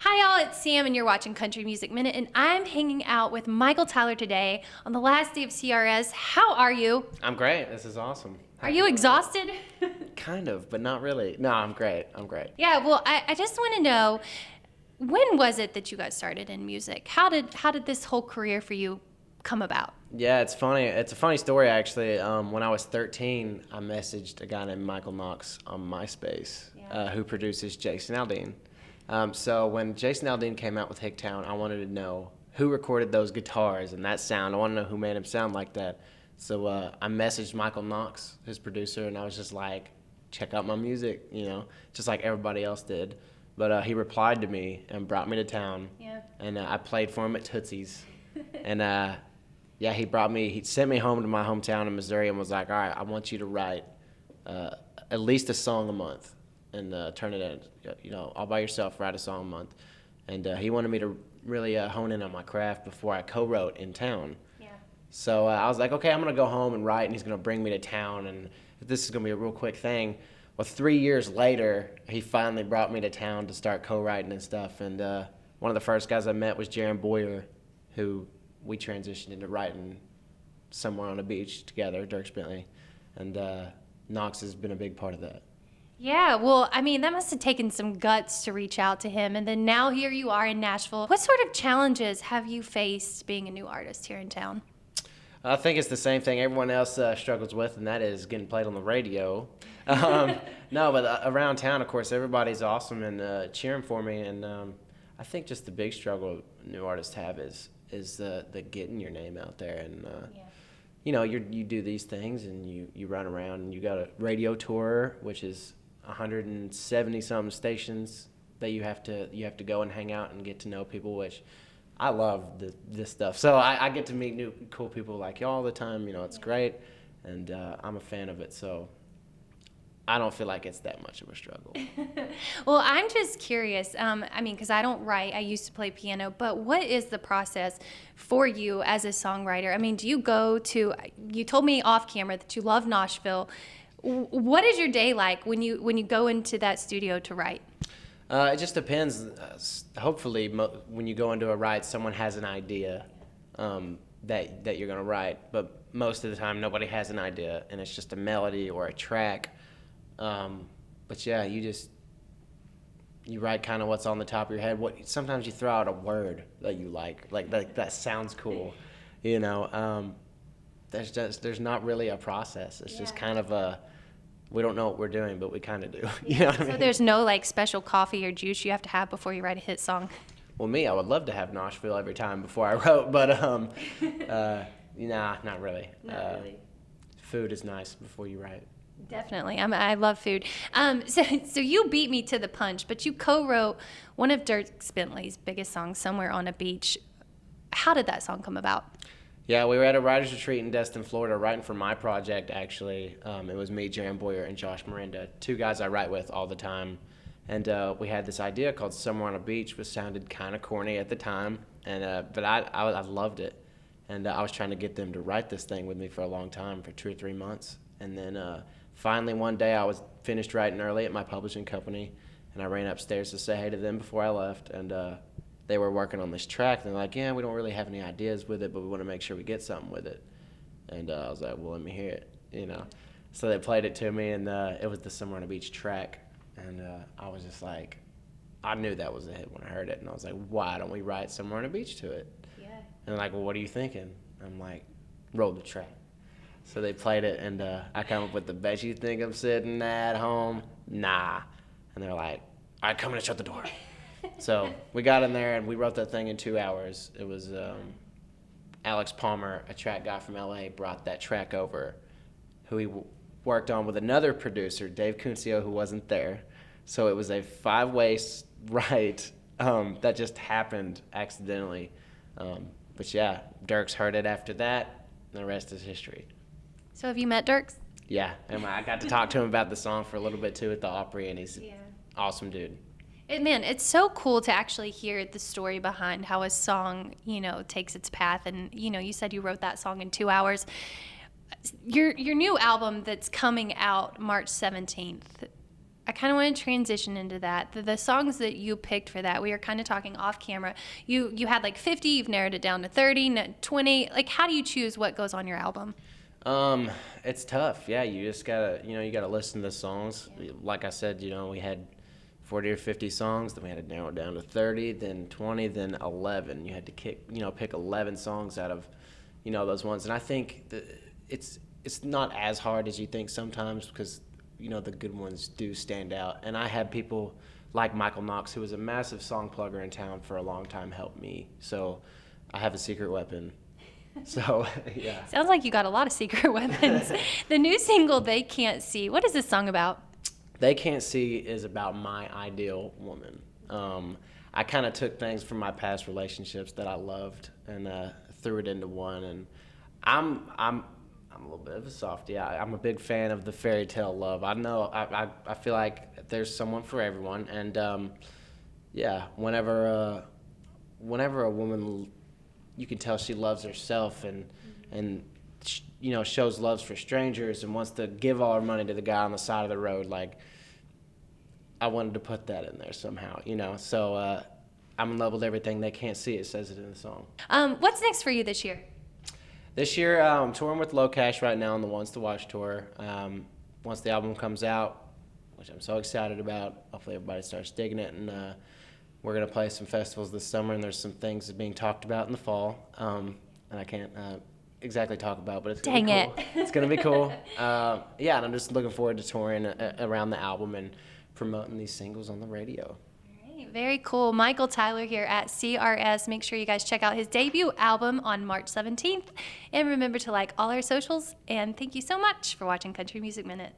Hi, y'all, it's Sam, and you're watching Country Music Minute, and I'm hanging out with Michael Tyler today on the last day of CRS. How are you? I'm great. This is awesome. Are you exhausted? Kind of, but not really. No, I'm great. Yeah, well, I just want to know, when was it that you got started in music? How did this whole career for you come about? Yeah, it's funny. It's a funny story, actually. When I was 13, I messaged a guy named Michael Knox on MySpace, who produces Jason Aldean. So when Jason Aldean came out with Hicktown, I wanted to know who recorded those guitars and that sound. I want to know who made him sound like that. So I messaged Michael Knox, his producer, and I was just like, check out my music, just like everybody else did. But he replied to me and brought me to town. Yeah. And I played for him at Tootsie's. And he sent me home to my hometown in Missouri and was like, all right, I want you to write at least a song a month and turn it in, all by yourself, write a song a month. And he wanted me to really hone in on my craft before I co-wrote in town. Yeah. So I was like, okay, I'm going to go home and write, and he's going to bring me to town, and this is going to be a real quick thing. Well, 3 years later, he finally brought me to town to start co-writing and stuff. And one of the first guys I met was Jaron Boyer, who we transitioned into writing Somewhere on a Beach together, Dierks Bentley. And Knox has been a big part of that. Yeah, well, I mean, that must have taken some guts to reach out to him. And then now here you are in Nashville. What sort of challenges have you faced being a new artist here in town? I think it's the same thing everyone else struggles with, and that is getting played on the radio. No, but around town, of course, everybody's awesome and cheering for me. And I think just the big struggle new artists have is the getting your name out there. And you do these things, and you run around, and you got a radio tour, which is 170 some stations that you have to go and hang out and get to know people, which I love this stuff. So I get to meet new cool people like you all the time. It's great, and I'm a fan of it. So I don't feel like it's that much of a struggle. Well, I'm just curious. Because I don't write. I used to play piano, but what is the process for you as a songwriter? I mean, do you go to? You told me off camera that you love Nashville. What is your day like when you go into that studio to write? It just depends. Hopefully, when you go into a write, someone has an idea that you're going to write. But most of the time, nobody has an idea, and it's just a melody or a track. But yeah, you write kind of what's on the top of your head. Sometimes you throw out a word that you like that sounds cool. There's not really a process. It's just kind of we don't know what we're doing, but we kind of do. You know what I mean? So there's no special coffee or juice you have to have before you write a hit song? Well, I would love to have Nashville every time before I wrote, but nah, not really. Not really. Food is nice before you write. Definitely. I love food. So you beat me to the punch, but you co-wrote one of Dierks Bentley's biggest songs, Somewhere on a Beach. How did that song come about? Yeah, we were at a writer's retreat in Destin, Florida, writing for my project, actually. It was me, Jaron Boyer, and Josh Miranda, two guys I write with all the time. And we had this idea called Somewhere on a Beach, which sounded kind of corny at the time, but I loved it. And I was trying to get them to write this thing with me for a long time, for 2 or 3 months. And then finally one day I was finished writing early at my publishing company, and I ran upstairs to say hey to them before I left. And they were working on this track, and they're like, yeah, we don't really have any ideas with it, but we want to make sure we get something with it. And I was like, well, let me hear it, So they played it to me, and it was the Somewhere on a Beach track. And I was just like, I knew that was a hit when I heard it. And I was like, why don't we write Somewhere on a Beach to it? Yeah. And they're like, well, what are you thinking? I'm like, roll the track. So they played it, and I come up with the bet you think I'm sitting at home? Nah. And they're like, all right, come in and shut the door. So we got in there, and we wrote that thing in 2 hours. It was Alex Palmer, a track guy from L.A., brought that track over, who he worked on with another producer, Dave Kuncio, who wasn't there. So it was a 5-way write that just happened accidentally. But yeah, Dierks heard it after that, and the rest is history. So have you met Dierks? Yeah, and I got to talk to him about the song for a little bit, too, at the Opry, and he's an awesome dude. Man, it's so cool to actually hear the story behind how a song, takes its path. And, you said you wrote that song in 2 hours. Your new album that's coming out March 17th, I kind of want to transition into that. The songs that you picked for that, we were kind of talking off camera. You had like 50, you've narrowed it down to 30, 20. Like, how do you choose what goes on your album? It's tough. Yeah, you just gotta, you gotta listen to the songs. Like I said, we had 40 or 50 songs, then we had to narrow it down to 30, then 20, then 11. You had to pick 11 songs out of, those ones. And I think it's not as hard as you think sometimes because, the good ones do stand out. And I had people like Michael Knox, who was a massive song plugger in town for a long time, help me. So I have a secret weapon. So, yeah. Sounds like you got a lot of secret weapons. The new single, They Can't See, what is this song about? They Can't See is about my ideal woman. I kind of took things from my past relationships that I loved and threw it into one. And I'm a little bit of a softie. I'm a big fan of the fairy tale love. I know. I feel like there's someone for everyone. And yeah, whenever a woman, you can tell she loves herself and shows loves for strangers and wants to give all her money to the guy on the side of the road. Like, I wanted to put that in there somehow, So I'm in love with everything they can't see. It says it in the song. What's next for you this year? This year, I'm touring with Low Cash right now on the Ones to Watch tour. Once the album comes out, which I'm so excited about, hopefully everybody starts digging it. And we're going to play some festivals this summer, and there's some things being talked about in the fall. And I can't exactly talk about, but it's going to be cool. It's going to be cool. Yeah, and I'm just looking forward to touring around the album and promoting these singles on the radio. Very cool. Michael Tyler here at CRS. Make sure you guys check out his debut album on March 17th. And remember to like all our socials. And thank you so much for watching Country Music Minute.